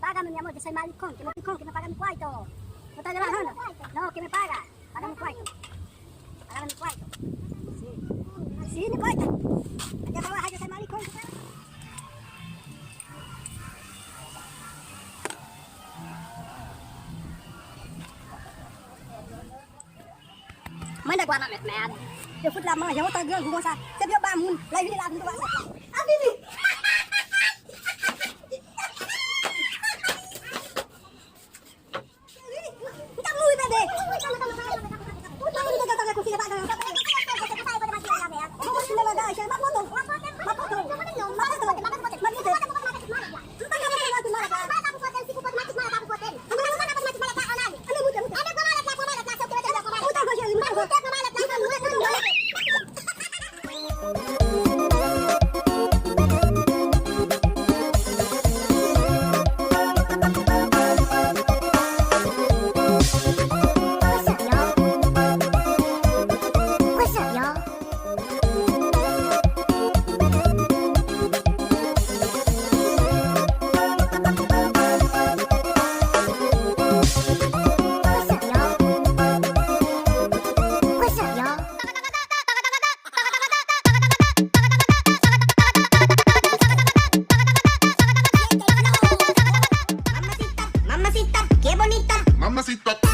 Págame, mi amor, que soy maricón, que me paga mi cuarto. ¿No estás trabajando? No, que me paga. Págame mi cuarto. Págame mi cuarto. Sí. Sí, mi cuarto. Hay que trabajar, yo soy maricón. Mấy nay qua mà mệt mẹ. Điều phút làm mà giống tao gương của sao? Sẽ biết ba mun, lấy đi làm tụi bạn. À đi đi. Mamacita.